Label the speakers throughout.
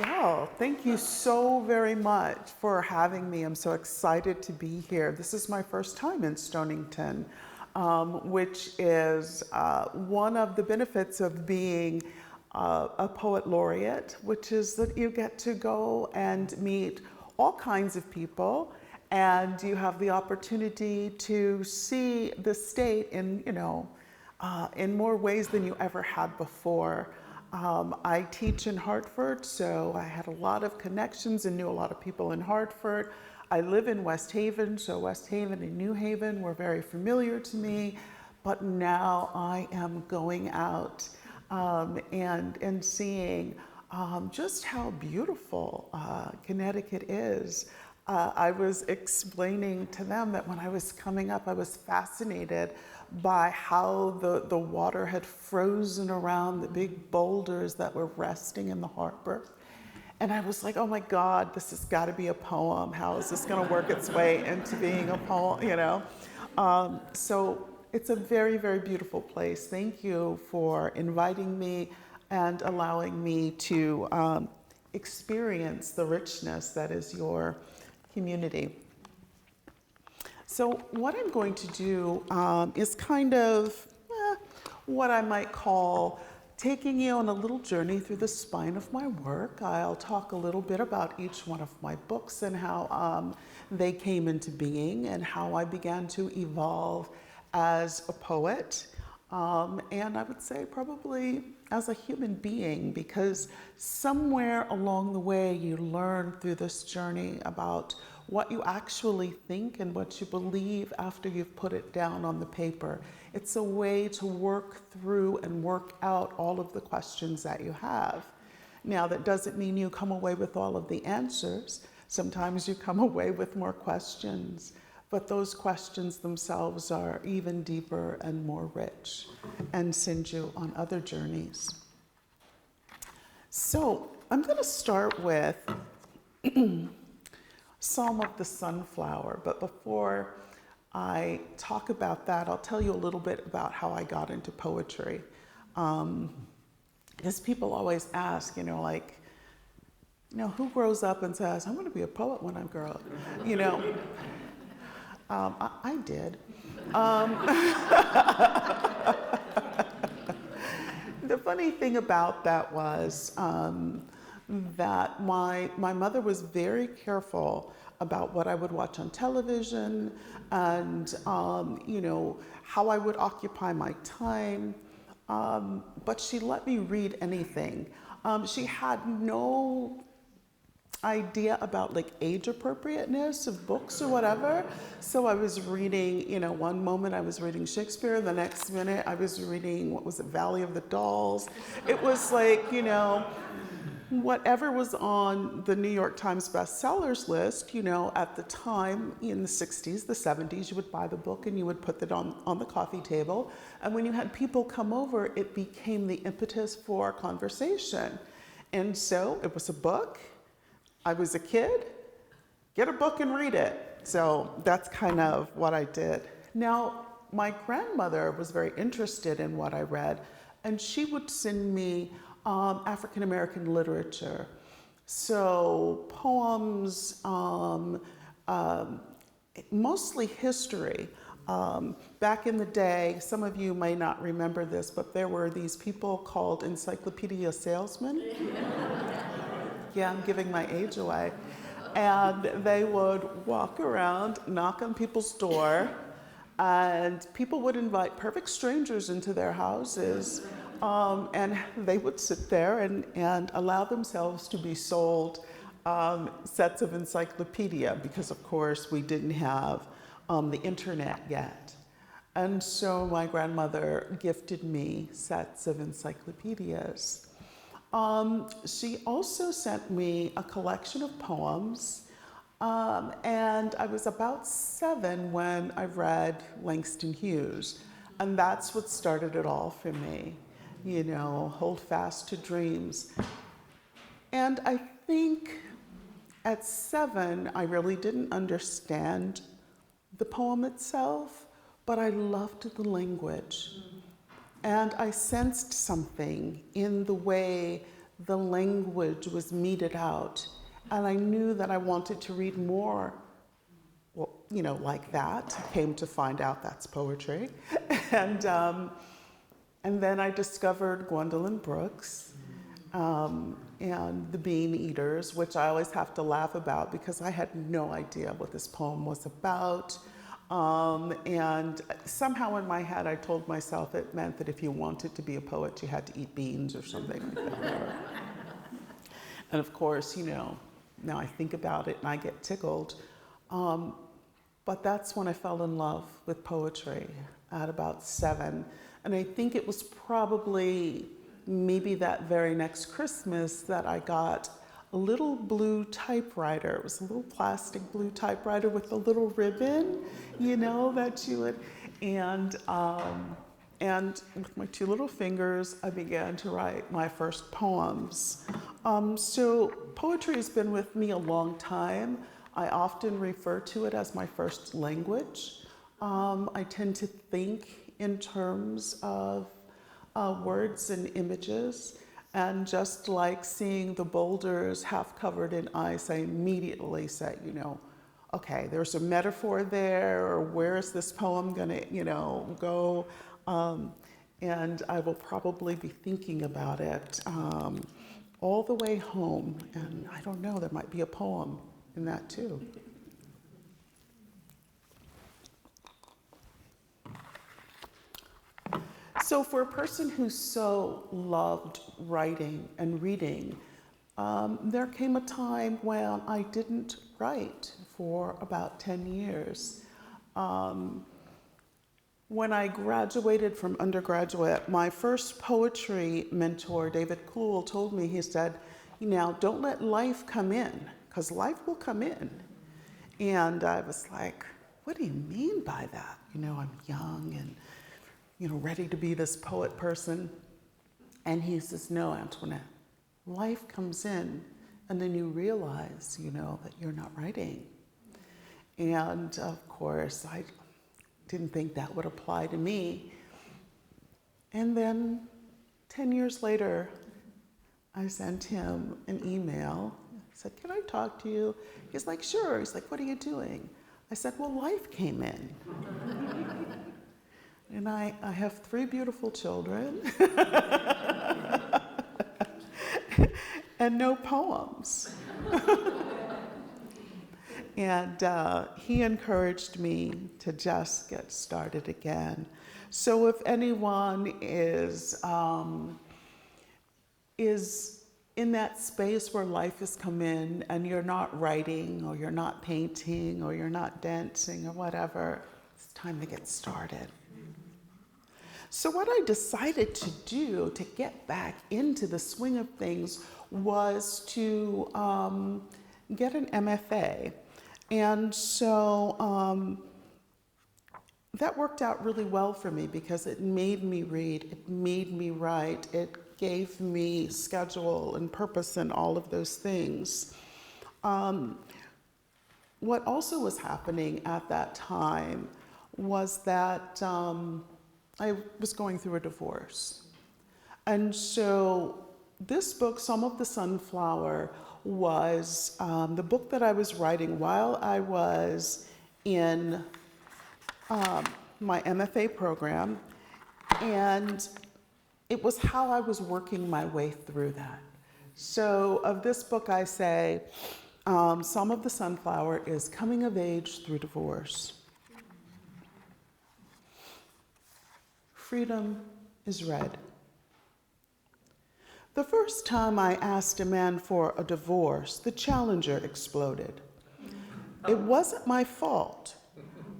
Speaker 1: Well, thank you so very much for having me. I'm so excited to be here. This is my first time in Stonington, which is one of the benefits of being a poet laureate, which is that you get to go and meet all kinds of people, and you have the opportunity to see the state in more ways than you ever had before. I teach in Hartford, so I had a lot of connections and knew a lot of people in Hartford. I live in West Haven, so West Haven and New Haven were very familiar to me, but now I am going out and seeing just how beautiful Connecticut is. I was explaining to them that when I was coming up, I was fascinated by how the water had frozen around the big boulders that were resting in the harbor. And I was like, oh my God, this has got to be a poem. How is this going to work its way into being a poem, So it's a very, very beautiful place. Thank you for inviting me and allowing me to experience the richness that is your community. So what I'm going to do is kind of what I might call taking you on a little journey through the spine of my work. I'll talk a little bit about each one of my books and how they came into being and how I began to evolve as a poet. And I would say probably as a human being, because somewhere along the way you learn through this journey about what you actually think and what you believe after you've put it down on the paper. It's a way to work through and work out all of the questions that you have. Now, that doesn't mean you come away with all of the answers. Sometimes you come away with more questions, but those questions themselves are even deeper and more rich and send you on other journeys. So I'm going to start with Psalm of the Sunflower, but before I talk about that, I'll tell you a little bit about how I got into poetry. Because people always ask, who grows up and says, I'm going to be a poet when I grow up? I did. The funny thing about that was that my mother was very careful about what I would watch on television and, how I would occupy my time. But she let me read anything. She had no idea about age appropriateness of books or whatever. So I was reading, one moment I was reading Shakespeare, the next minute I was reading, Valley of the Dolls. It was whatever was on the New York Times bestsellers list, at the time in the 60s, the 70s, you would buy the book and you would put it on the coffee table. And when you had people come over, it became the impetus for conversation. And so it was a book. I was a kid, get a book and read it. So that's kind of what I did. Now, my grandmother was very interested in what I read, and she would send me African American literature. So poems, mostly history. Back in the day, some of you may not remember this, but there were these people called encyclopedia salesmen. Yeah, I'm giving my age away. And they would walk around, knock on people's door, and people would invite perfect strangers into their houses, and they would sit there and allow themselves to be sold sets of encyclopedia, because of course we didn't have the internet yet. And so my grandmother gifted me sets of encyclopedias. She also sent me a collection of poems, and I was about 7 when I read Langston Hughes, and that's what started it all for me, hold fast to dreams. And I think at 7, I really didn't understand the poem itself, but I loved the language. And I sensed something in the way the language was meted out. And I knew that I wanted to read more, well, you know, like that. I came to find out that's poetry. And then I discovered Gwendolyn Brooks and The Bean Eaters, which I always have to laugh about because I had no idea what this poem was about. And somehow in my head, I told myself it meant that if you wanted to be a poet, you had to eat beans or something like that. And of course, you know, now I think about it and I get tickled. But that's when I fell in love with poetry at about 7. And I think it was probably maybe that very next Christmas that I got a little blue typewriter. It was a little plastic blue typewriter with a little ribbon, you know, that you would, and with my 2 little fingers, I began to write my first poems. So poetry has been with me a long time. I often refer to it as my first language. I tend to think in terms of words and images. And just like seeing the boulders half covered in ice, I immediately say, you know, okay, there's a metaphor there, or where is this poem gonna, you know, go? And I will probably be thinking about it all the way home. And I don't know, there might be a poem in that too. So for a person who so loved writing and reading, there came a time when I didn't write for about 10 years. When I graduated from undergraduate, my first poetry mentor, David Cool, told me, he said, now don't let life come in, because life will come in. And I was like, what do you mean by that? You know, I'm young and, you know, ready to be this poet person. And he says, no, Antoinette, life comes in and then you realize, you know, that you're not writing. And of course, I didn't think that would apply to me. And then 10 years later, I sent him an email. I said, can I talk to you? He's like, sure. He's like, what are you doing? I said, well, life came in. And I have 3 beautiful children and no poems. And he encouraged me to just get started again. So if anyone is in that space where life has come in and you're not writing or you're not painting or you're not dancing or whatever, it's time to get started. So what I decided to do to get back into the swing of things was to get an MFA. And so that worked out really well for me because it made me read, it made me write, it gave me schedule and purpose and all of those things. What also was happening at that time was that I was going through a divorce. And so this book, Some of the Sunflower, was the book that I was writing while I was in my MFA program. And it was how I was working my way through that. So of this book, I say, Some of the Sunflower is coming of age through divorce. Freedom is red. The first time I asked a man for a divorce, the Challenger exploded. It wasn't my fault,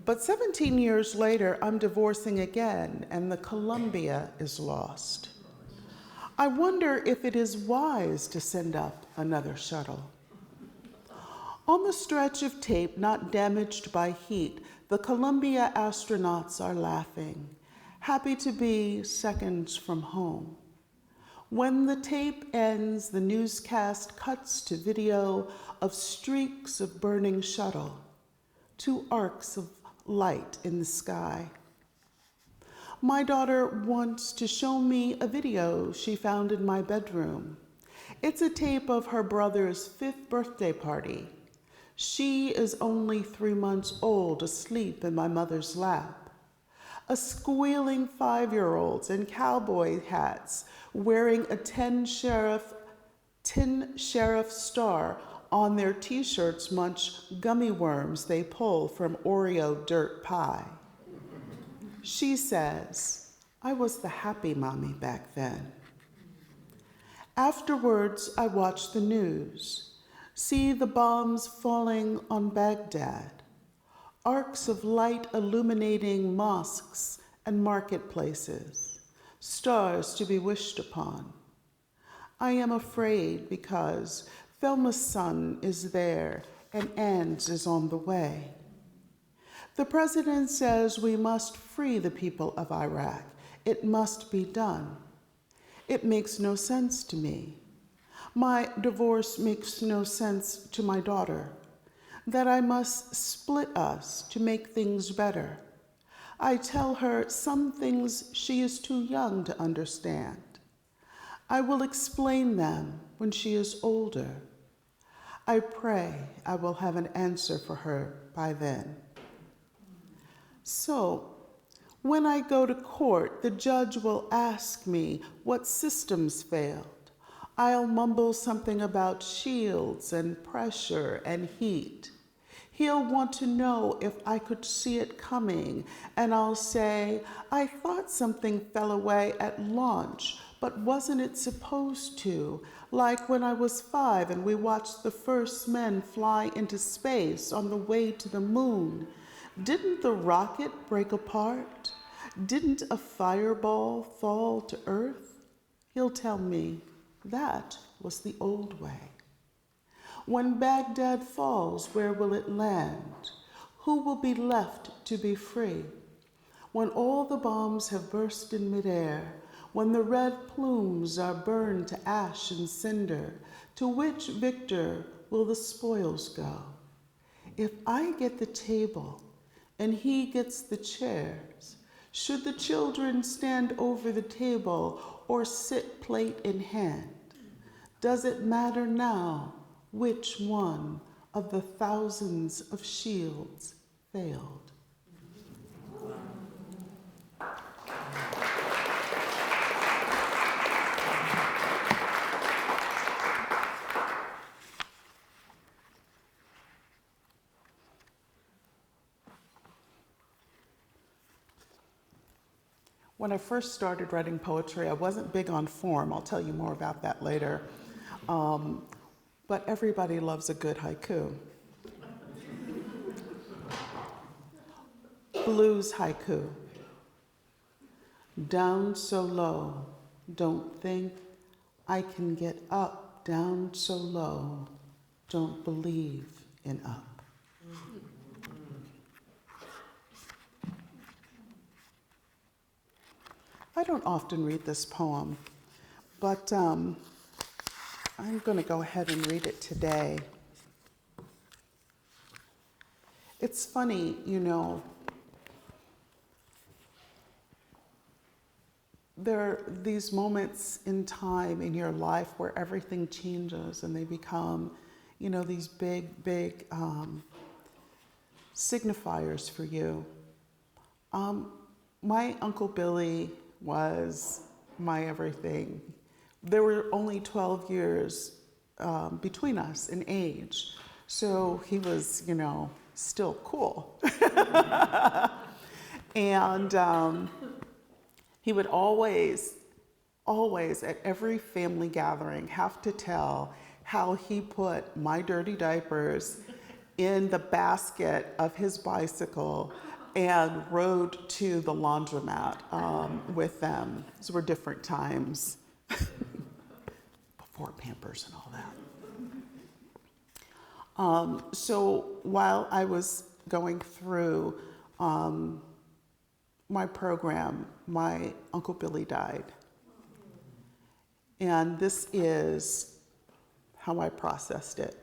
Speaker 1: but 17 years later, I'm divorcing again, and the Columbia is lost. I wonder if it is wise to send up another shuttle. On the stretch of tape not damaged by heat, the Columbia astronauts are laughing, happy to be seconds from home. When the tape ends, the newscast cuts to video of streaks of burning shuttle, 2 arcs of light in the sky. My daughter wants to show me a video she found in my bedroom. It's a tape of her brother's 5th birthday party. She is only 3 months old, asleep in my mother's lap. A squealing 5-year-olds in cowboy hats wearing a tin sheriff star on their t-shirts munch gummy worms they pull from Oreo dirt pie. She says, I was the happy mommy back then. Afterwards, I watch the news, see the bombs falling on Baghdad, arcs of light illuminating mosques and marketplaces, stars to be wished upon. I am afraid because Thelma's son is there and Anne's is on the way. The president says we must free the people of Iraq. It must be done. It makes no sense to me. My divorce makes no sense to my daughter. That I must split us to make things better. I tell her some things she is too young to understand. I will explain them when she is older. I pray I will have an answer for her by then. So, when I go to court, the judge will ask me what systems failed. I'll mumble something about shields and pressure and heat. He'll want to know if I could see it coming, and I'll say, I thought something fell away at launch, but wasn't it supposed to? Like when I was 5 and we watched the first men fly into space on the way to the moon. Didn't the rocket break apart? Didn't a fireball fall to Earth? He'll tell me that was the old way. When Baghdad falls, where will it land? Who will be left to be free? When all the bombs have burst in midair, when the red plumes are burned to ash and cinder, to which victor will the spoils go? If I get the table and he gets the chairs, should the children stand over the table or sit plate in hand? Does it matter now which one of the thousands of shields failed? When I first started writing poetry, I wasn't big on form. I'll tell you more about that later. But everybody loves a good haiku. Blues haiku. Down so low, don't think I can get up. Down so low, don't believe in up. I don't often read this poem, but I'm going to go ahead and read it today. It's funny, you know, there are these moments in time in your life where everything changes and they become, you know, these big, big signifiers for you. My Uncle Billy was my everything. There were only 12 years between us in age, so he was, you know, still cool. And he would always at every family gathering have to tell how he put my dirty diapers in the basket of his bicycle and rode to the laundromat with them. Those were different times, before Pampers and all that. So while I was going through my program, my Uncle Billy died. And this is how I processed it.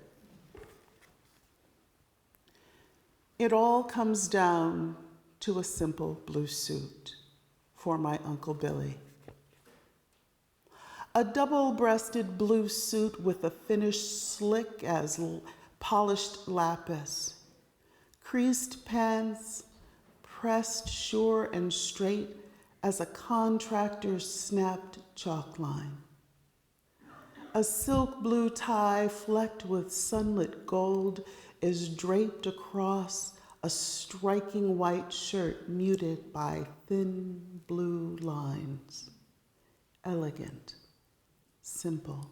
Speaker 1: It all comes down to a simple blue suit for my Uncle Billy. A double-breasted blue suit with a finish slick as polished lapis. Creased pants, pressed sure and straight as a contractor's snapped chalk line. A silk blue tie flecked with sunlit gold is draped across a striking white shirt muted by thin blue lines. Elegant, simple.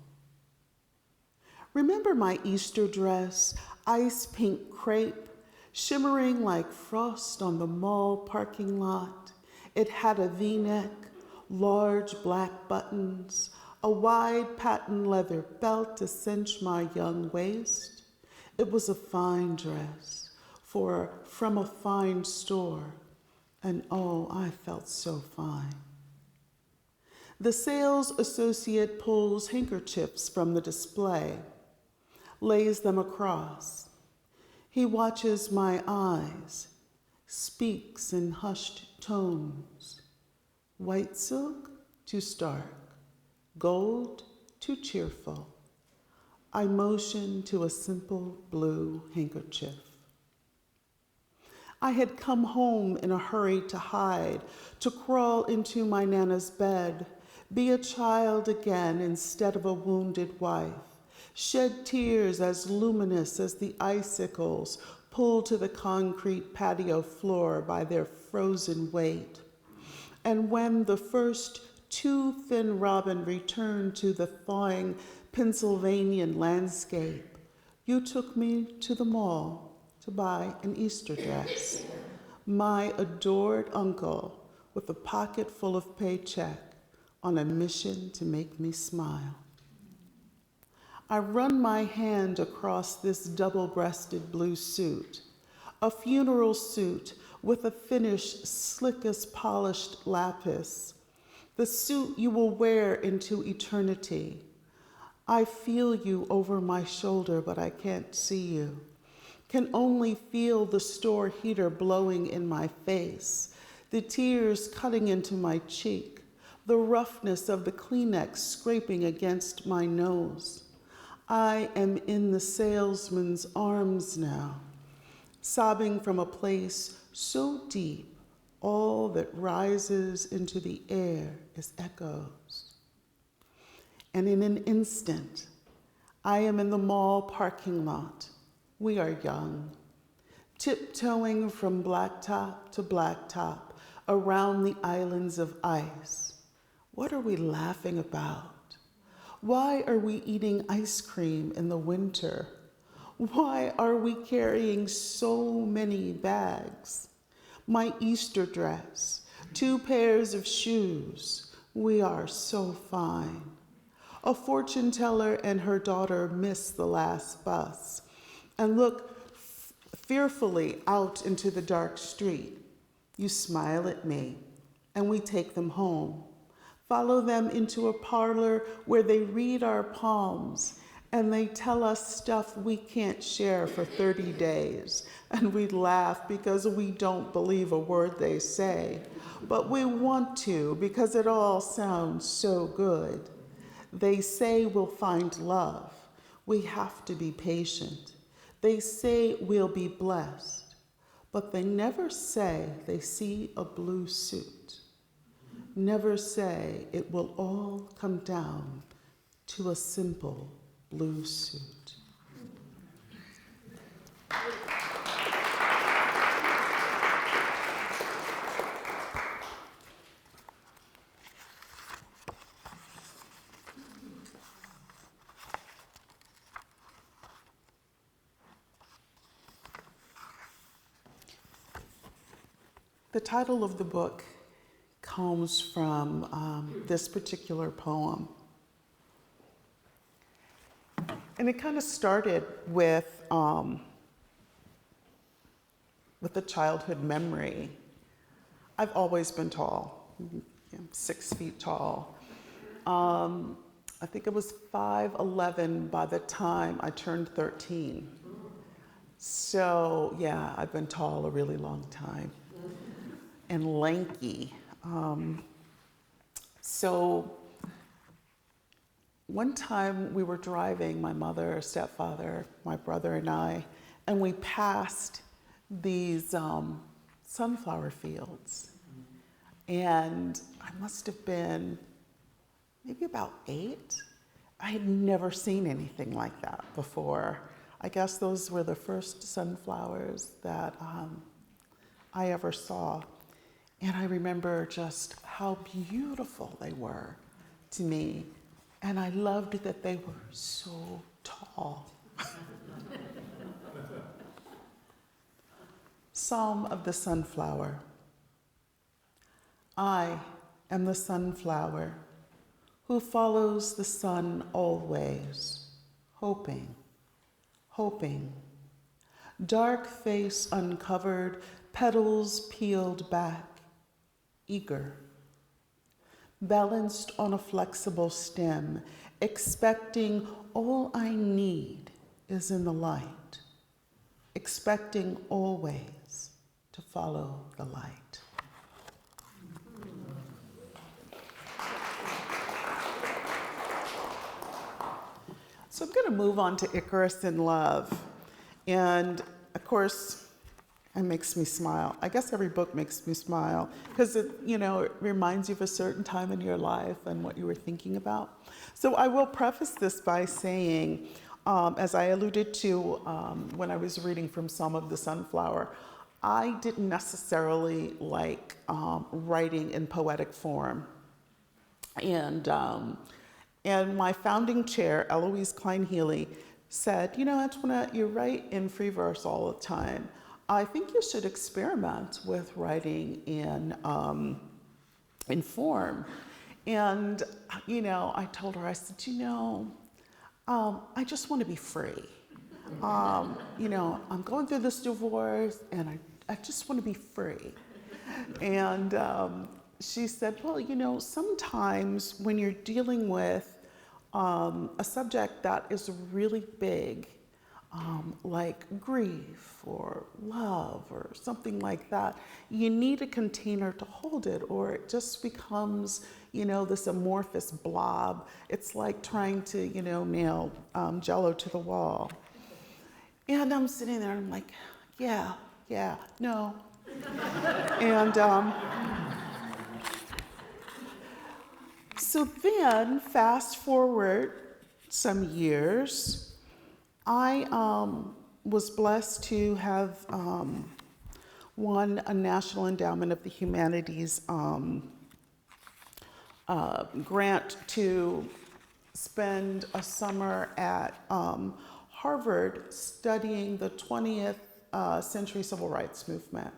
Speaker 1: Remember my Easter dress, ice pink crepe, shimmering like frost on the mall parking lot. It had a V-neck, large black buttons, a wide patent leather belt to cinch my young waist. It was a fine dress from a fine store, and oh, I felt so fine. The sales associate pulls handkerchiefs from the display, lays them across. He watches my eyes, speaks in hushed tones. White silk, too stark. Gold, too cheerful. I motion to a simple blue handkerchief. I had come home in a hurry to hide, to crawl into my Nana's bed, be a child again instead of a wounded wife, shed tears as luminous as the icicles pulled to the concrete patio floor by their frozen weight. And when the first too thin robin returned to the thawing Pennsylvanian landscape, you took me to the mall to buy an Easter dress. My adored uncle with a pocket full of paycheck on a mission to make me smile. I run my hand across this double-breasted blue suit, a funeral suit with a finish slick as polished lapis, the suit you will wear into eternity. I feel you over my shoulder, but I can't see you. Can only feel the store heater blowing in my face, the tears cutting into my cheek, the roughness of the Kleenex scraping against my nose. I am in the salesman's arms now, sobbing from a place so deep, all that rises into the air is echoes. And in an instant, I am in the mall parking lot. We are young, tiptoeing from blacktop to blacktop around the islands of ice. What are we laughing about? Why are we eating ice cream in the winter? Why are we carrying so many bags? My Easter dress, 2 pairs of shoes. We are so fine. A fortune teller and her daughter miss the last bus and look fearfully out into the dark street. You smile at me, and we take them home, follow them into a parlor where they read our palms, and they tell us stuff we can't share for 30 days. And we laugh because we don't believe a word they say, but we want to because it all sounds so good. They say we'll find love. We have to be patient. They say we'll be blessed, but they never say they see a blue suit. Never say it will all come down to a simple blue suit. The title of the book comes from this particular poem. And it kind of started with a childhood memory. I've always been tall, 6 feet tall. I think it was 5'11" by the time I turned 13. So yeah, I've been tall a really long time. And lanky. So one time we were driving, my mother, stepfather, my brother, and we passed these sunflower fields. And I must have been maybe about 8. I had never seen anything like that before. I guess those were the first sunflowers that I ever saw. And I remember just how beautiful they were to me. And I loved that they were so tall. Psalm of the Sunflower. I am the sunflower who follows the sun always, hoping, hoping. Dark face uncovered, petals peeled back, eager. Balanced on a flexible stem, expecting all I need is in the light, expecting always to follow the light. So I'm going to move on to Icarus in Love. And of course, it makes me smile. I guess every book makes me smile because it reminds you of a certain time in your life and what you were thinking about. So I will preface this by saying, as I alluded to when I was reading from Psalm of the Sunflower, I didn't necessarily like writing in poetic form. And my founding chair, Eloise Klein-Healy, said, Antoinette, you write in free verse all the time. I think you should experiment with writing in form. And, I told her, I said, I just want to be free. I'm going through this divorce and I just want to be free. And she said, well, sometimes when you're dealing with a subject that is really big, like grief or love or something like that, you need a container to hold it, or it just becomes, this amorphous blob. It's like trying to, nail Jell-O to the wall. And I'm sitting there and I'm like, yeah, no. And so then, fast forward some years, I was blessed to have won a National Endowment of the Humanities grant to spend a summer at Harvard studying the 20th century civil rights movement.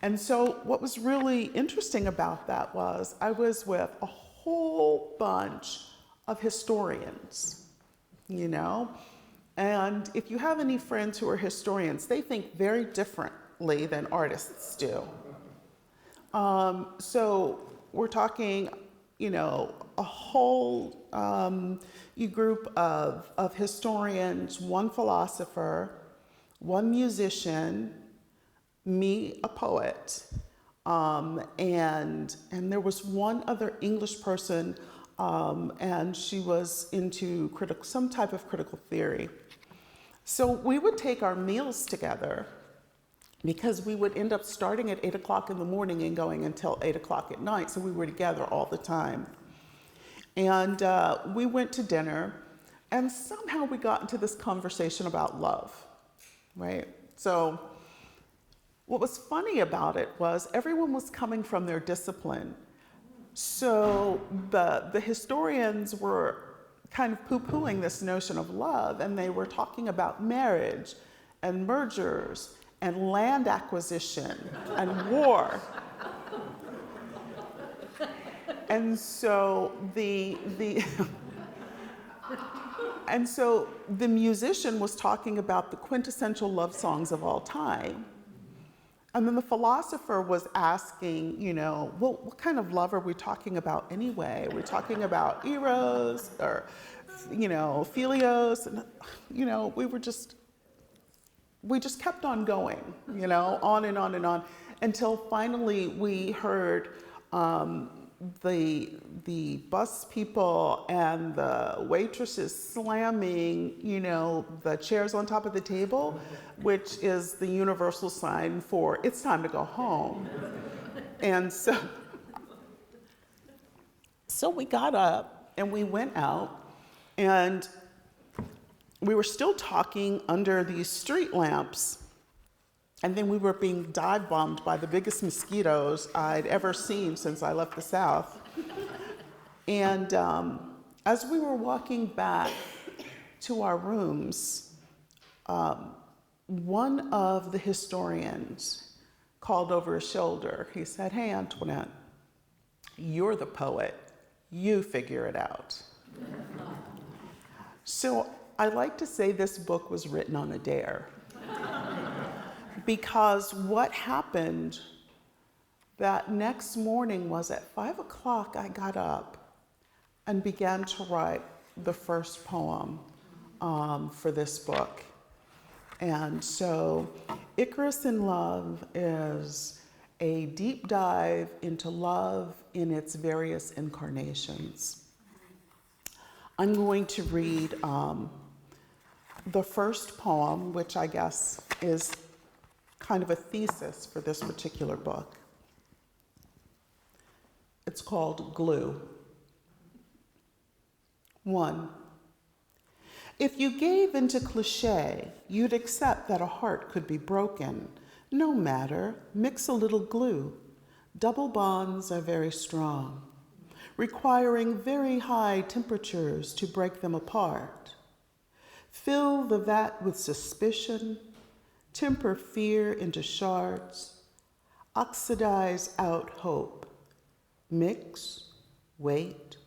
Speaker 1: And so what was really interesting about that was I was with a whole bunch of historians, and if you have any friends who are historians, they think very differently than artists do. So we're talking, a whole group of historians, one philosopher, one musician, me, a poet, and there was one other English person, and she was into some type of critical theory. So we would take our meals together because we would end up starting at 8 o'clock in the morning and going until 8 o'clock at night. So we were together all the time. And we went to dinner, and somehow we got into this conversation about love, right? So what was funny about it was everyone was coming from their discipline. So the historians were kind of poo-pooing this notion of love, and they were talking about marriage and mergers and land acquisition and war. And so the musician was talking about the quintessential love songs of all time. And then the philosopher was asking, well, what kind of love are we talking about anyway? Are we talking about eros or, philios? And, we just kept on going, on and on and on, until finally we heard the bus people and the waitresses slamming, the chairs on top of the table, which is the universal sign for it's time to go home. And so we got up and we went out, and we were still talking under these street lamps. And then we were being dive bombed by the biggest mosquitoes I'd ever seen since I left the South. And as we were walking back to our rooms, one of the historians called over his shoulder. He said, "Hey, Antoinette, you're the poet. You figure it out." So I like to say this book was written on a dare. Because what happened that next morning was at 5 o'clock, I got up and began to write the first poem for this book. And so Icarus in Love is a deep dive into love in its various incarnations. I'm going to read the first poem, which I guess is kind of a thesis for this particular book. It's called Glue. 1. If you gave into cliché, you'd accept that a heart could be broken. No matter, mix a little glue. Double bonds are very strong, requiring very high temperatures to break them apart. Fill the vat with suspicion, temper fear into shards, oxidize out hope. Mix, wait,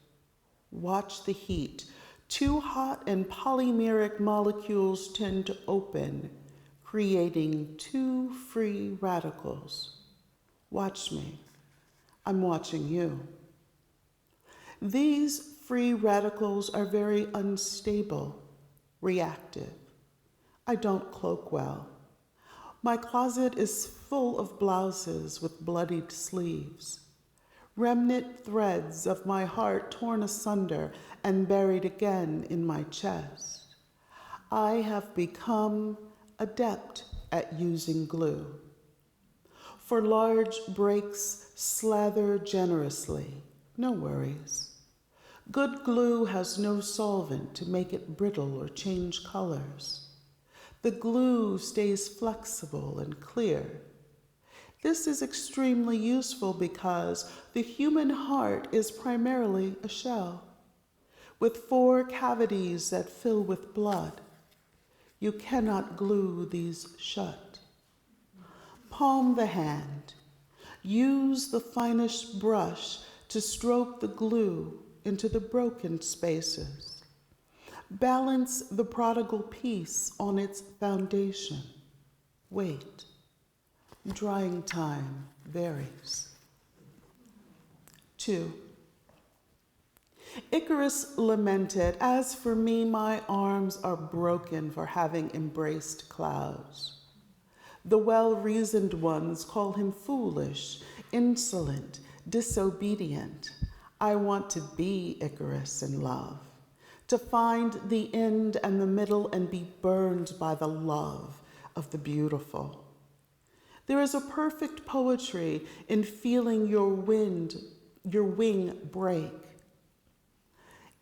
Speaker 1: watch the heat. Too hot and polymeric molecules tend to open, creating two free radicals. Watch me. I'm watching you. These free radicals are very unstable, reactive. I don't cloak well. My closet is full of blouses with bloodied sleeves, remnant threads of my heart torn asunder and buried again in my chest. I have become adept at using glue. For large breaks, slather generously, no worries. Good glue has no solvent to make it brittle or change colors. The glue stays flexible and clear. This is extremely useful because the human heart is primarily a shell, with 4 cavities that fill with blood. You cannot glue these shut. Palm the hand. Use the finest brush to stroke the glue into the broken spaces. Balance the prodigal piece on its foundation. Wait. Drying time varies. 2. Icarus lamented, "As for me, my arms are broken for having embraced clouds." The well-reasoned ones call him foolish, insolent, disobedient. I want to be Icarus in love, to find the end and the middle and be burned by the love of the beautiful. There is a perfect poetry in feeling your wing break.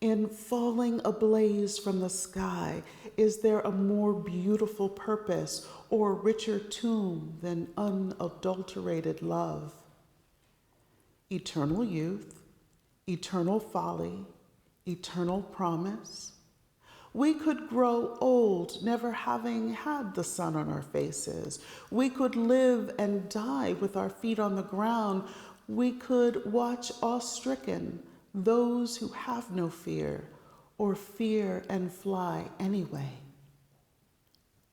Speaker 1: In falling ablaze from the sky, is there a more beautiful purpose or richer tomb than unadulterated love? Eternal youth, eternal folly, eternal promise. We could grow old, never having had the sun on our faces. We could live and die with our feet on the ground. We could watch awe-stricken those who have no fear, or fear and fly anyway.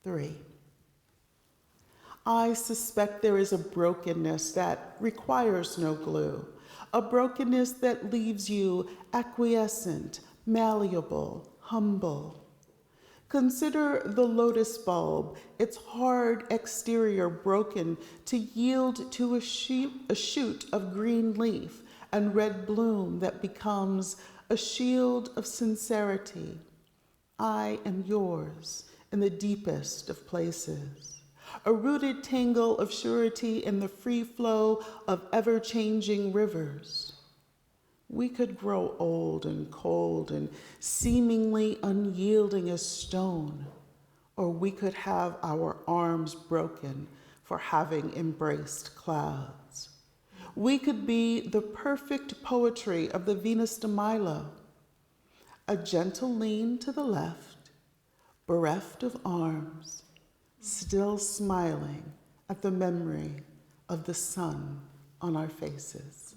Speaker 1: 3. I suspect there is a brokenness that requires no glue, a brokenness that leaves you acquiescent, malleable, humble. Consider the lotus bulb, its hard exterior broken to yield to a shoot of green leaf and red bloom that becomes a shield of sincerity. I am yours in the deepest of places, a rooted tangle of surety in the free flow of ever-changing rivers. We could grow old and cold and seemingly unyielding as stone, or we could have our arms broken for having embraced clouds. We could be the perfect poetry of the Venus de Milo, a gentle lean to the left, bereft of arms, still smiling at the memory of the sun on our faces.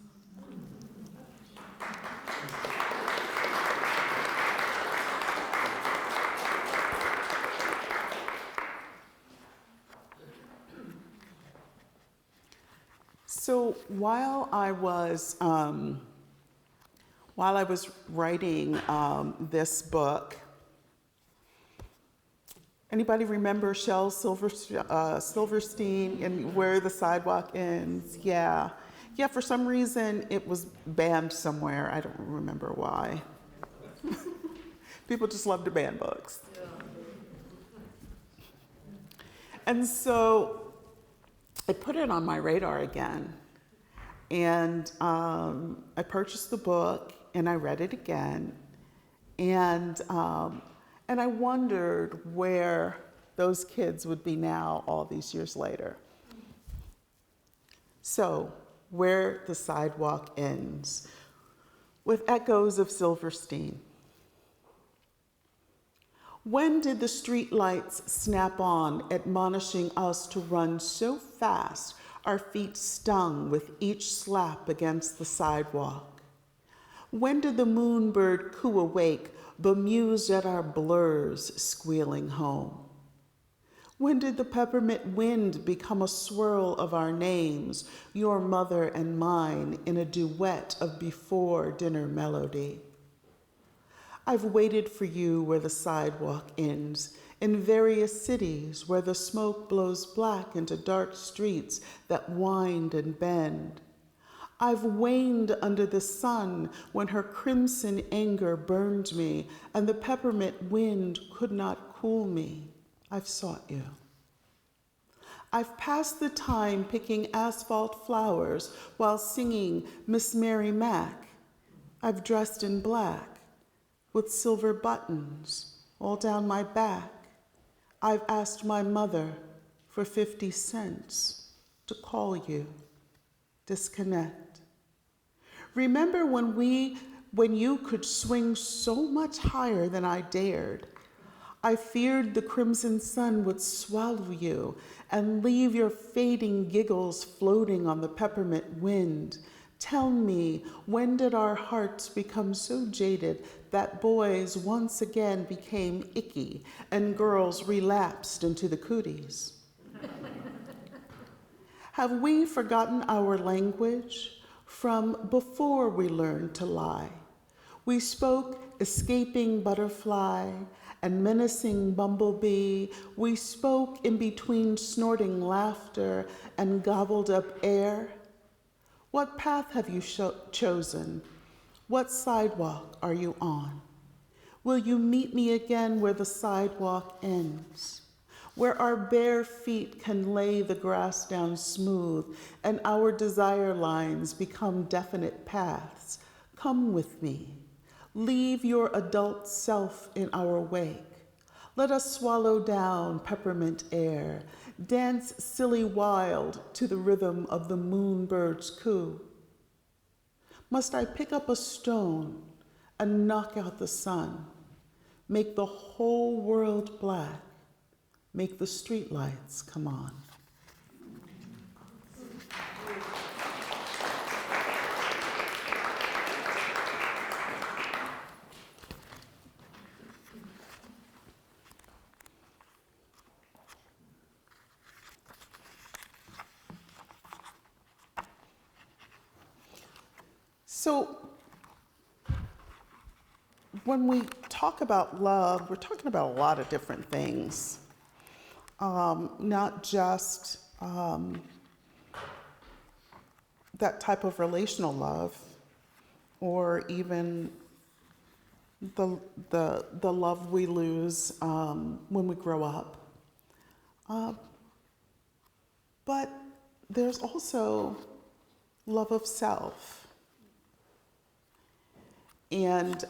Speaker 1: So while I was writing this book, anybody remember Shel Silverstein and Where the Sidewalk Ends? Yeah, for some reason it was banned somewhere. I don't remember why. People just love to ban books. Yeah. And so I put it on my radar again, and I purchased the book and I read it again, and I wondered where those kids would be now all these years later. So, Where the Sidewalk Ends, with echoes of Silverstein. When did the street lights snap on, admonishing us to run so fast our feet stung with each slap against the sidewalk? When did the moonbird coo awake, bemused at our blurs squealing home? When did the peppermint wind become a swirl of our names, your mother and mine, in a duet of before-dinner melody? I've waited for you where the sidewalk ends, in various cities where the smoke blows black into dark streets that wind and bend. I've waned under the sun when her crimson anger burned me and the peppermint wind could not cool me. I've sought you. I've passed the time picking asphalt flowers while singing Miss Mary Mack. I've dressed in black with silver buttons all down my back. I've asked my mother for 50 cents to call you. Disconnect. Remember when you could swing so much higher than I dared? I feared the crimson sun would swallow you and leave your fading giggles floating on the peppermint wind. Tell me, when did our hearts become so jaded that boys once again became icky and girls relapsed into the cooties? Have we forgotten our language from before we learned to lie? We spoke escaping butterfly and menacing bumblebee. We spoke in between snorting laughter and gobbled up air. What path have you chosen? What sidewalk are you on? Will you meet me again where the sidewalk ends? Where our bare feet can lay the grass down smooth and our desire lines become definite paths. Come with me. Leave your adult self in our wake. Let us swallow down peppermint air, dance silly wild to the rhythm of the moonbird's coo. Must I pick up a stone and knock out the sun, make the whole world black, make the streetlights come on? So when we talk about love, we're talking about a lot of different things, not just that type of relational love, or even the love we lose when we grow up. But there's also love of self. And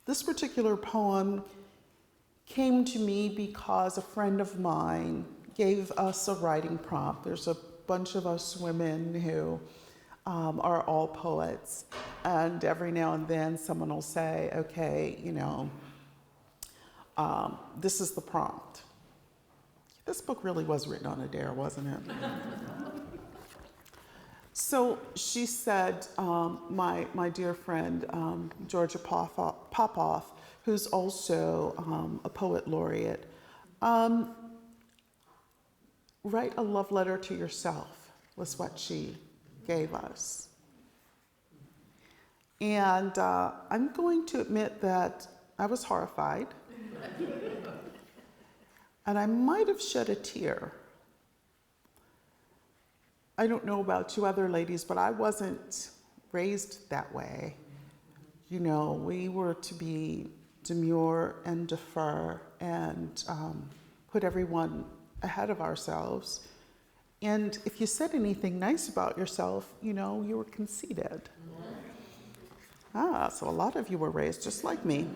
Speaker 1: this particular poem came to me because a friend of mine gave us a writing prompt. There's a bunch of us women who are all poets, and every now and then someone will say, okay, this is the prompt. This book really was written on a dare, wasn't it? So she said, my dear friend, Georgia Popoff, who's also a poet laureate, write a love letter to yourself, was what she gave us. And I'm going to admit that I was horrified. And I might have shed a tear. I don't know about you other ladies, but I wasn't raised that way. We were to be demure and defer and put everyone ahead of ourselves. And if you said anything nice about yourself, you were conceited. So a lot of you were raised just like me.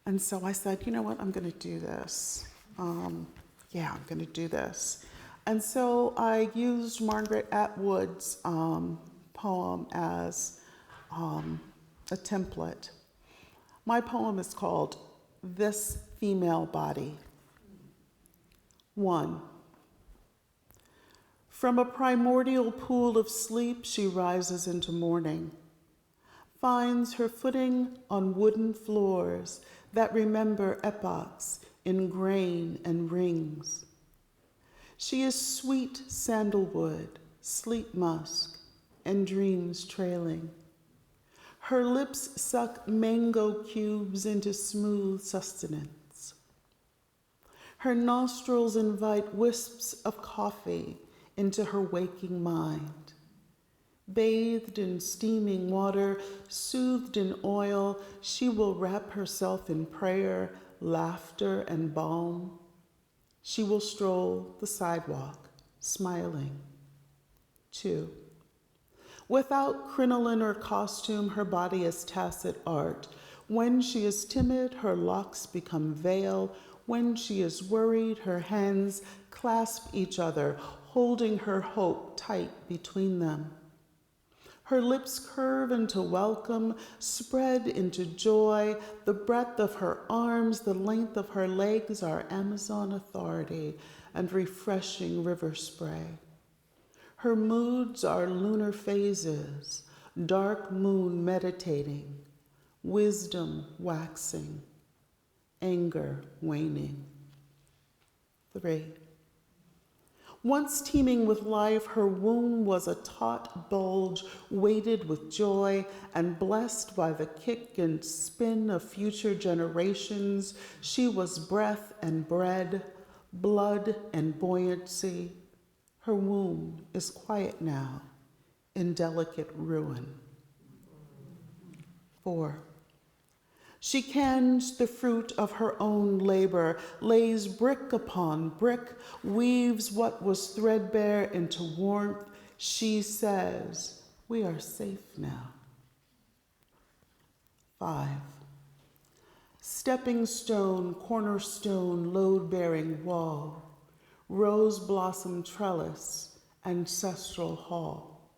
Speaker 1: And so I said, you know what, I'm going to do this. I'm going to do this. And so I used Margaret Atwood's poem as a template. My poem is called This Female Body. 1. From a primordial pool of sleep, she rises into morning, finds her footing on wooden floors that remember epochs in grain and rings. She is sweet sandalwood, sleep musk, and dreams trailing. Her lips suck mango cubes into smooth sustenance. Her nostrils invite wisps of coffee into her waking mind. Bathed in steaming water, soothed in oil, she will wrap herself in prayer, laughter, and balm. She will stroll the sidewalk, smiling. 2. Without crinoline or costume, her body is tacit art. When she is timid, her locks become veil. When she is worried, her hands clasp each other, holding her hope tight between them. Her lips curve into welcome, spread into joy. The breadth of her arms, the length of her legs are Amazon authority and refreshing river spray. Her moods are lunar phases, dark moon meditating, wisdom waxing, anger waning. 3. Once teeming with life, her womb was a taut bulge weighted with joy and blessed by the kick and spin of future generations. She was breath and bread, blood and buoyancy. Her womb is quiet now, in delicate ruin. 4. She cans the fruit of her own labor, lays brick upon brick, weaves what was threadbare into warmth. She says, we are safe now. 5. Stepping stone, cornerstone, load-bearing wall, rose blossom trellis, ancestral hall.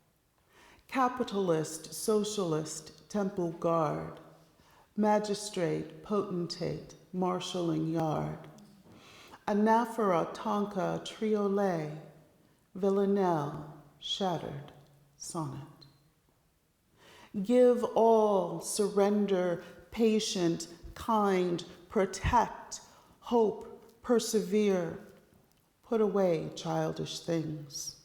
Speaker 1: Capitalist, socialist, temple guard, magistrate, potentate, marshalling yard. Anaphora, tonka, triolet, villanelle, shattered sonnet. Give all, surrender, patient, kind, protect, hope, persevere. Put away childish things.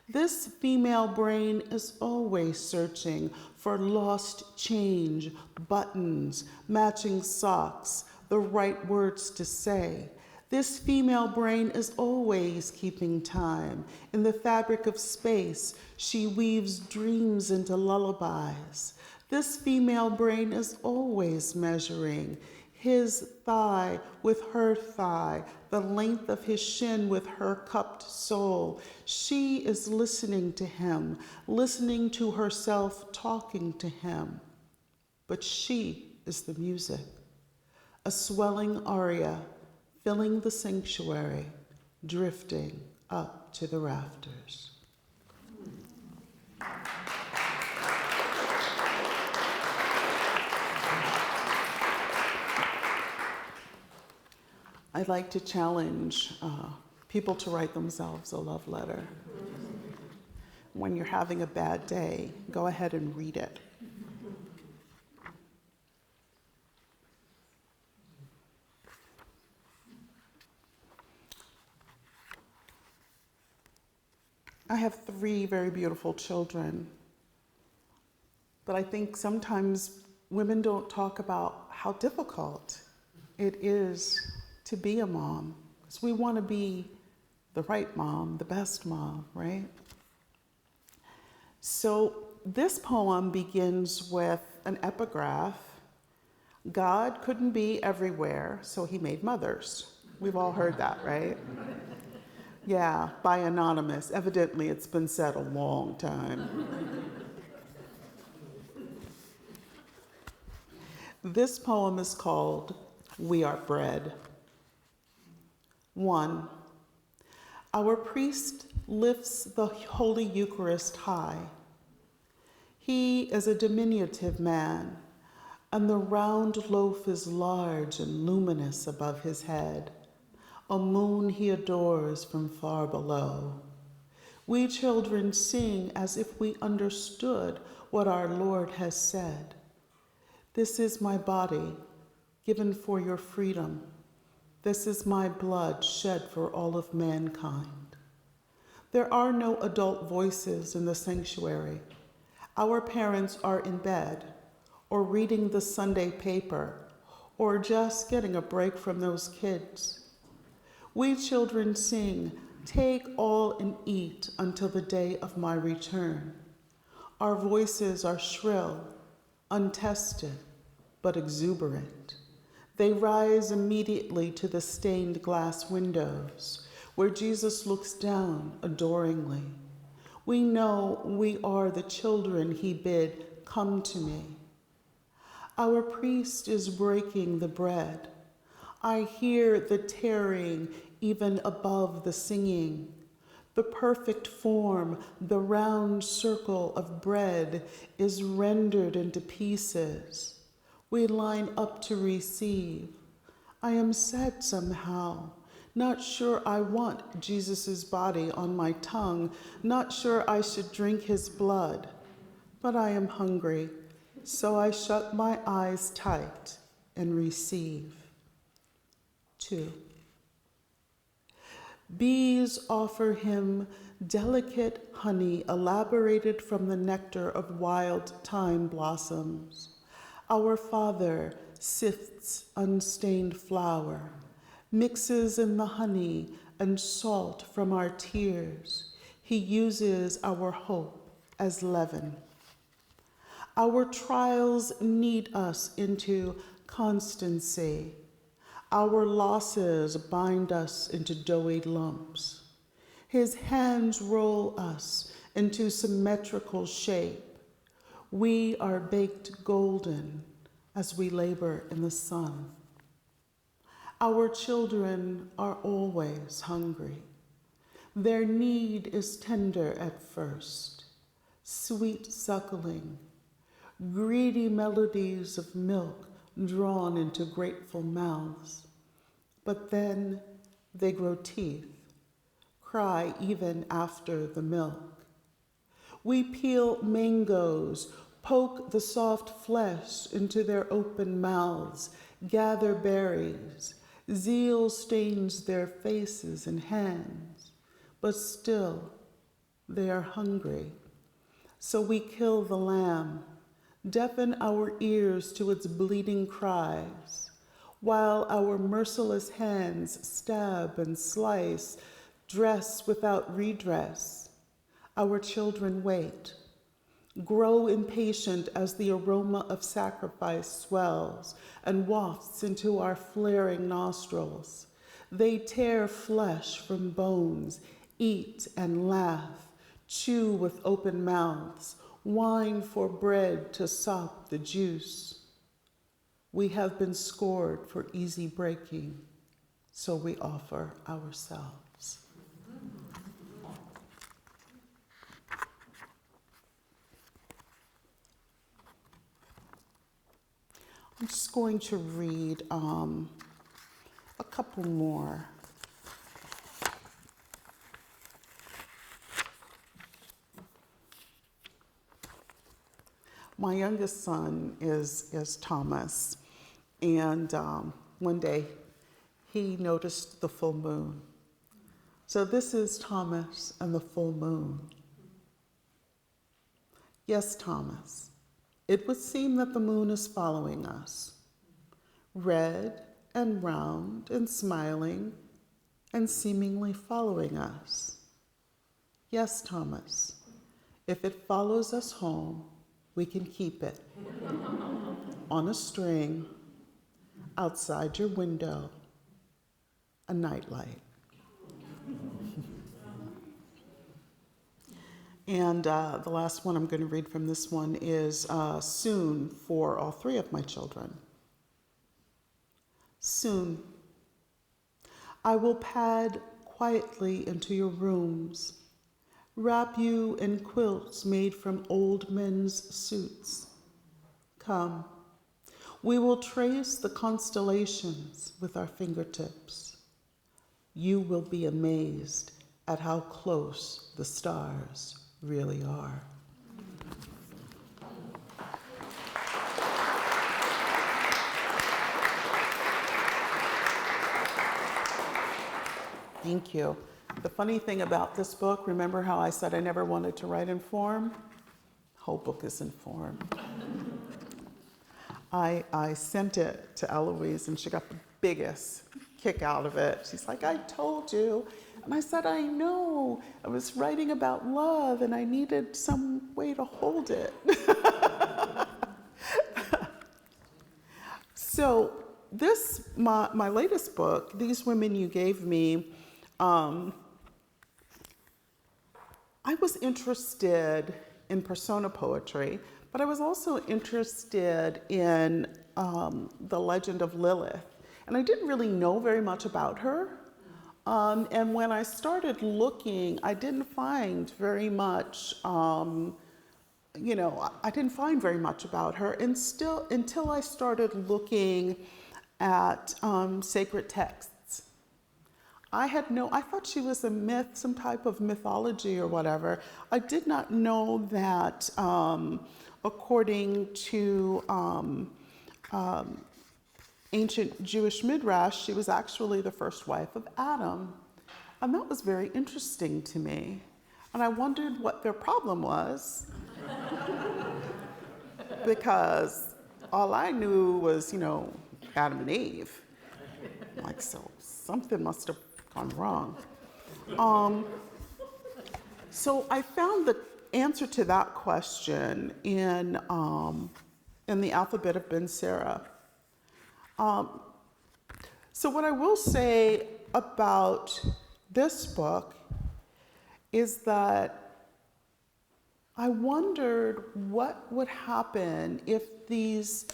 Speaker 1: This female brain is always searching for lost change, buttons, matching socks, the right words to say. This female brain is always keeping time. In the fabric of space, she weaves dreams into lullabies. This female brain is always measuring his thigh with her thigh, the length of his shin with her cupped sole. She is listening to him, listening to herself, talking to him. But she is the music, a swelling aria, filling the sanctuary, drifting up to the rafters. I'd like to challenge people to write themselves a love letter. When you're having a bad day, go ahead and read it. I have 3 very beautiful children, but I think sometimes women don't talk about how difficult it is to be a mom, because we want to be the right mom, the best mom, right? So this poem begins with an epigraph. God couldn't be everywhere, so he made mothers. We've all heard that, right? Yeah, by anonymous. Evidently, it's been said a long time. This poem is called We Are Bread. 1. Our priest lifts the Holy Eucharist high. He is a diminutive man, and the round loaf is large and luminous above his head. A moon he adores from far below. We children sing as if we understood what our Lord has said. This is my body, given for your freedom. This is my blood shed for all of mankind. There are no adult voices in the sanctuary. Our parents are in bed, or reading the Sunday paper, or just getting a break from those kids. We children sing, take all and eat until the day of my return. Our voices are shrill, untested, but exuberant. They rise immediately to the stained glass windows, where Jesus looks down adoringly. We know we are the children he bid, come to me. Our priest is breaking the bread. I hear the tearing even above the singing. The perfect form, the round circle of bread, is rendered into pieces. We line up to receive. I am sad somehow, not sure I want Jesus' body on my tongue, not sure I should drink his blood, but I am hungry, so I shut my eyes tight and receive. 2. Bees offer him delicate honey elaborated from the nectar of wild thyme blossoms. Our Father sifts unstained flour, mixes in the honey and salt from our tears. He uses our hope as leaven. Our trials knead us into constancy. Our losses bind us into doughy lumps. His hands roll us into symmetrical shape. We are baked golden as we labor in the sun. Our children are always hungry. Their need is tender at first, sweet suckling, greedy melodies of milk drawn into grateful mouths. But then they grow teeth, cry even after the milk. We peel mangoes, poke the soft flesh into their open mouths, gather berries. Zeal stains their faces and hands, but still they are hungry. So we kill the lamb, deafen our ears to its bleating cries, while our merciless hands stab and slice, dress without redress. Our children wait, grow impatient as the aroma of sacrifice swells and wafts into our flaring nostrils. They tear flesh from bones, eat and laugh, chew with open mouths, whine for bread to sop the juice. We have been scored for easy breaking, so we offer ourselves. I'm just going to read a couple more. My youngest son is Thomas, and one day he noticed the full moon. So this is Thomas and the full moon. Yes, Thomas, it would seem that the moon is following us, red and round and smiling and seemingly following us. Yes, Thomas, if it follows us home, we can keep it on a string outside your window, a nightlight. And the last one I'm going to read from this one is soon for all three of my children. Soon, I will pad quietly into your rooms, wrap you in quilts made from old men's suits. Come, we will trace the constellations with our fingertips. You will be amazed at how close the stars really are. Thank you. The funny thing about this book, remember how I said I never wanted to write in form? The whole book is in form. I sent it to Eloise and she got the biggest kick out of it. She's like, I told you. And I said, I know. I was writing about love and I needed some way to hold it. So this, my latest book, These Women You Gave Me, I was interested in persona poetry, but I was also interested in the legend of Lilith. And I didn't really know very much about her. And when I started looking, I didn't find very much, I didn't find very much about her until I started looking at sacred texts. I thought she was a myth, some type of mythology or whatever. I did not know that according to ancient Jewish midrash, she was actually the first wife of Adam. And that was very interesting to me. And I wondered what their problem was. Because all I knew was, Adam and Eve. Like, so something must have gone wrong. So I found the answer to that question in the alphabet of Ben Sira. So what I will say about this book is that I wondered what would happen if these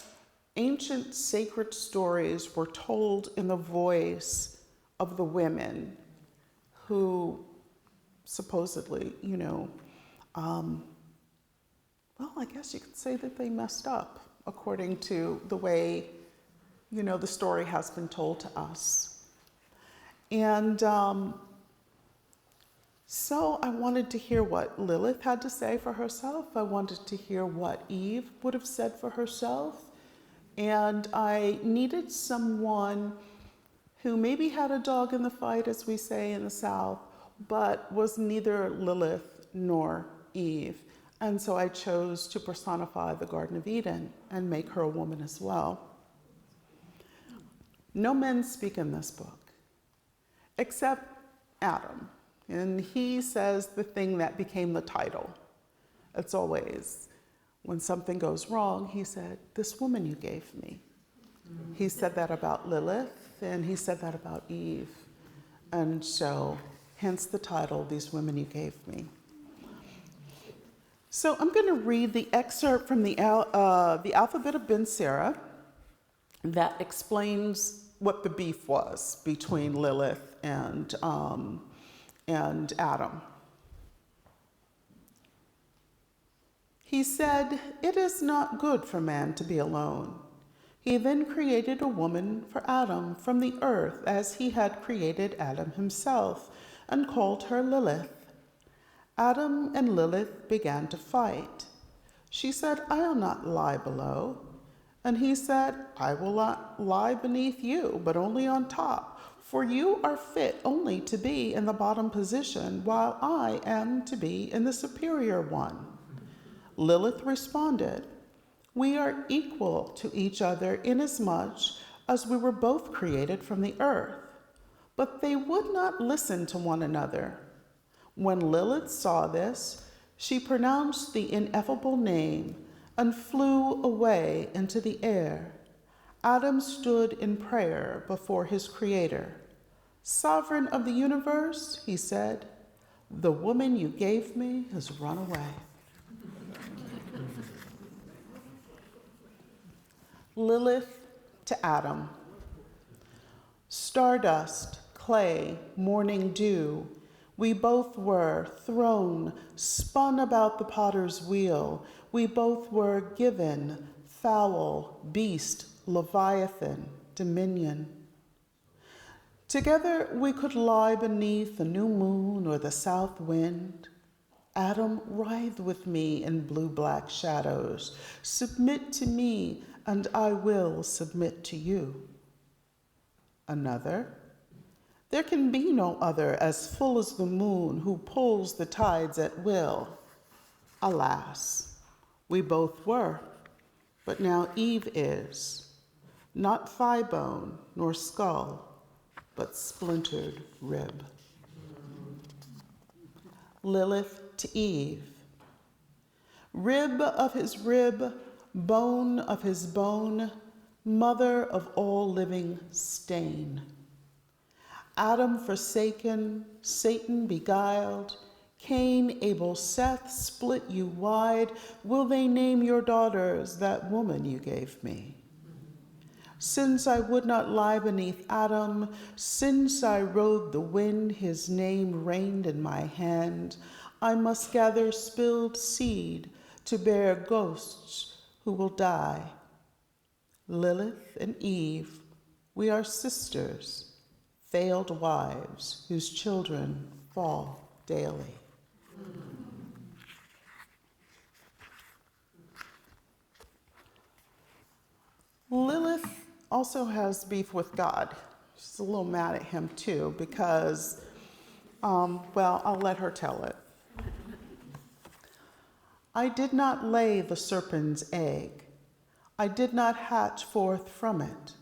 Speaker 1: ancient sacred stories were told in the voice of the women who supposedly, I guess you could say that they messed up according to the way, the story has been told to us. And so I wanted to hear what Lilith had to say for herself. I wanted to hear what Eve would have said for herself. And I needed someone who maybe had a dog in the fight, as we say in the South, but was neither Lilith nor Eve. And so I chose to personify the Garden of Eden and make her a woman as well. No men speak in this book, except Adam. And he says the thing that became the title. It's always, when something goes wrong, he said, "This woman you gave me." He said that about Lilith, and he said that about Eve. And so, hence the title, "These Women You Gave Me." So I'm going to read the excerpt from the Alphabet of Ben Sira that explains what the beef was between Lilith and Adam. He said, "It is not good for man to be alone." He then created a woman for Adam from the earth as he had created Adam himself, and called her Lilith. Adam and Lilith began to fight. She said, "I'll not lie below." And he said, "I will not lie beneath you, but only on top. For you are fit only to be in the bottom position, while I am to be in the superior one." Lilith responded, "We are equal to each other inasmuch as we were both created from the earth." But they would not listen to one another. When Lilith saw this, she pronounced the ineffable name and flew away into the air. Adam stood in prayer before his Creator. "Sovereign of the universe," he said, "the woman you gave me has run away." Lilith to Adam. Stardust, clay, morning dew, we both were thrown, spun about the potter's wheel. We both were given fowl, beast, leviathan, dominion. Together we could lie beneath the new moon or the south wind. Adam, writhe with me in blue-black shadows. Submit to me, and I will submit to you. Another, there can be no other as full as the moon who pulls the tides at will. Alas, we both were, but now Eve is, not thigh bone nor skull, but splintered rib. Lilith to Eve. Rib of his rib, bone of his bone, mother of all living stain. Adam forsaken, Satan beguiled, Cain, Abel, Seth, split you wide. Will they name your daughters that woman you gave me? Since I would not lie beneath Adam, since I rode the wind, his name reigned in my hand, I must gather spilled seed to bear ghosts who will die. Lilith and Eve, we are sisters, failed wives whose children fall daily. Lilith also has beef with God. She's a little mad at him too because, well, I'll let her tell it. I did not lay the serpent's egg. I did not hatch forth from it.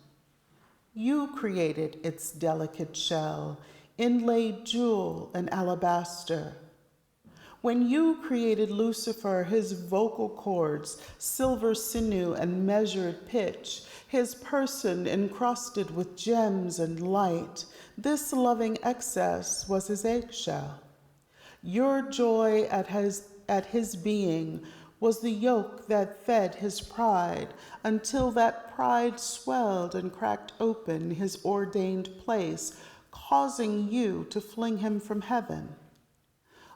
Speaker 1: You created its delicate shell, inlaid jewel and alabaster. When you created Lucifer, his vocal cords, silver sinew and measured pitch, his person encrusted with gems and light, this loving excess was his eggshell. Your joy at his being was the yoke that fed his pride, until that pride swelled and cracked open his ordained place, causing you to fling him from heaven.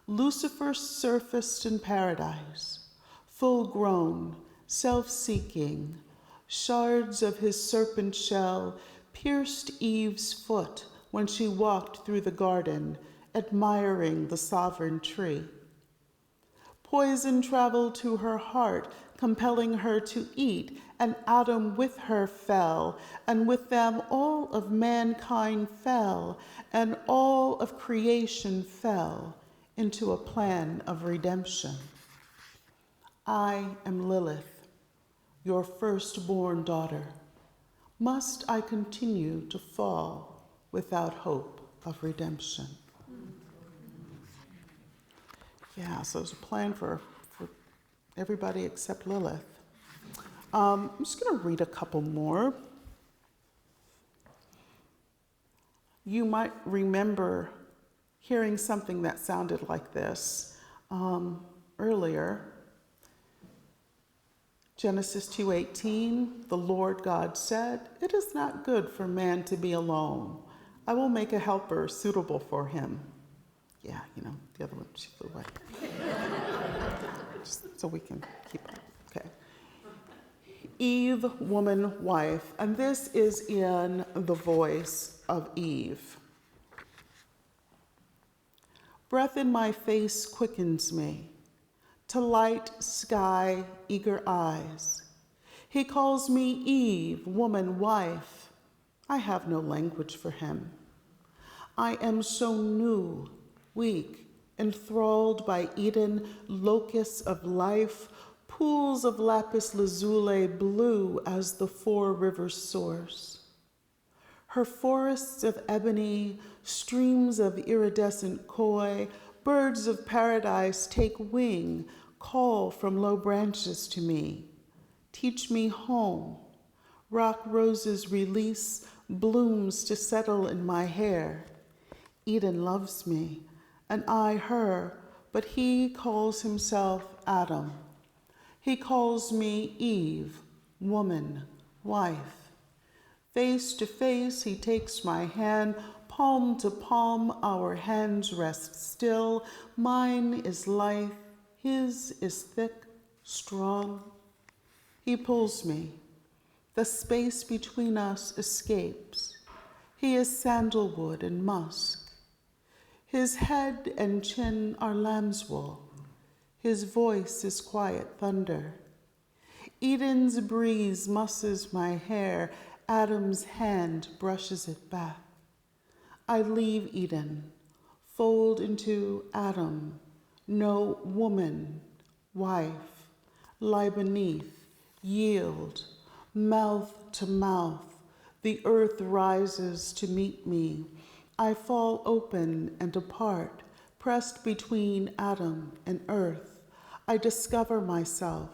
Speaker 1: Lucifer surfaced in paradise, full-grown, self-seeking. Shards of his serpent shell pierced Eve's foot when she walked through the garden, admiring the sovereign tree. Poison traveled to her heart, compelling her to eat, and Adam with her fell, and with them all of mankind fell, and all of creation fell into a plan of redemption. I am Lilith, your firstborn daughter. Must I continue to fall without hope of redemption? Yeah, so it's a plan for everybody except Lilith. I'm just going to read a couple more. You might remember hearing something that sounded like this earlier. Genesis 2:18, the Lord God said, "It is not good for man to be alone. I will make a helper suitable for him." Yeah, the other one, she flew away. Just so we can keep up. Okay. Eve, woman, wife. And this is in the voice of Eve. Breath in my face quickens me. To light sky, eager eyes. He calls me Eve, woman, wife. I have no language for him. I am so new, weak, enthralled by Eden, locusts of life, pools of lapis lazuli, blue as the four rivers' source. Her forests of ebony, streams of iridescent koi, birds of paradise take wing, call from low branches to me. Teach me home. Rock roses release blooms to settle in my hair. Eden loves me, and I her, but he calls himself Adam. He calls me Eve, woman, wife. Face to face, he takes my hand, palm to palm, our hands rest still. Mine is life, his is thick, strong. He pulls me. The space between us escapes. He is sandalwood and musk. His head and chin are lamb's wool. His voice is quiet thunder. Eden's breeze musses my hair. Adam's hand brushes it back. I leave Eden, fold into Adam, no woman, wife, lie beneath, yield, mouth to mouth. The earth rises to meet me. I fall open and apart, pressed between Adam and earth. I discover myself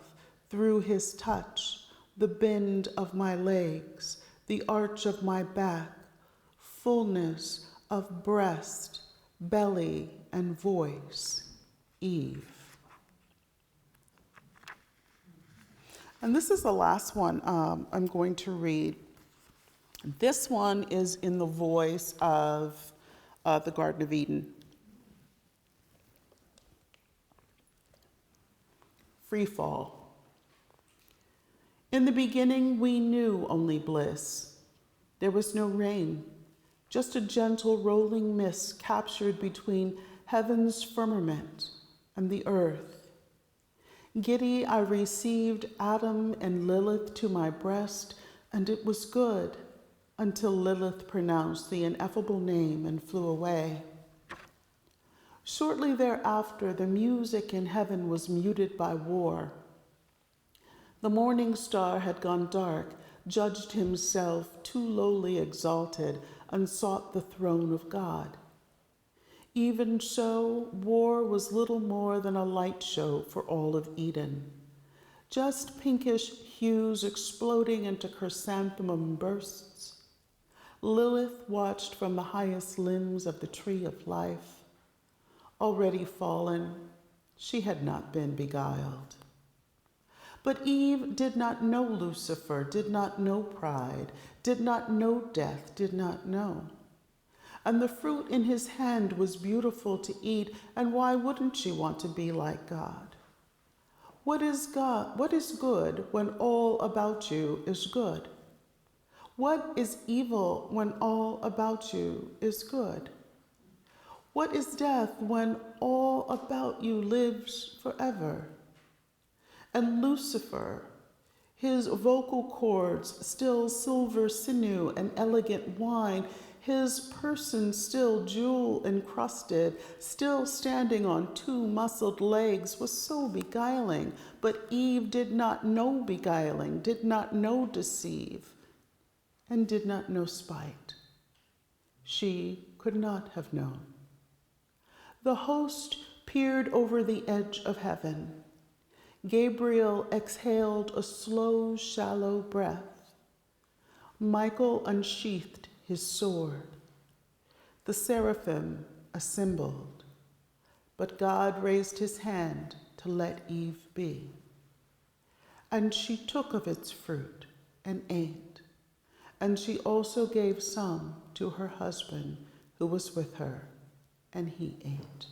Speaker 1: through his touch, the bend of my legs, the arch of my back, fullness of breast, belly, and voice. Eve. And this is the last one I'm going to read. This one is in the voice of the Garden of Eden. Free fall. In the beginning, we knew only bliss. There was no rain, just a gentle rolling mist captured between heaven's firmament and the earth. Giddy, I received Adam and Lilith to my breast, and it was good until Lilith pronounced the ineffable name and flew away. Shortly thereafter, the music in heaven was muted by war. The morning star had gone dark, judged himself too lowly exalted, and sought the throne of God. Even so, war was little more than a light show for all of Eden. Just pinkish hues exploding into chrysanthemum bursts. Lilith watched from the highest limbs of the tree of life. Already fallen, she had not been beguiled. But Eve did not know Lucifer, did not know pride, did not know death, did not know. And the fruit in his hand was beautiful to eat, and why wouldn't she want to be like God? What is God? What is good when all about you is good? What is evil when all about you is good? What is death when all about you lives forever? And Lucifer, his vocal cords still silver sinew and elegant wine, his person still jewel encrusted, still standing on two muscled legs, was so beguiling. But Eve did not know beguiling, did not know deceive. and did not know spite. She could not have known. The host peered over the edge of heaven. Gabriel exhaled a slow, shallow breath. Michael unsheathed his sword. The seraphim assembled, but God raised his hand to let Eve be. And she took of its fruit and ate, and she also gave some to her husband who was with her, and he ate.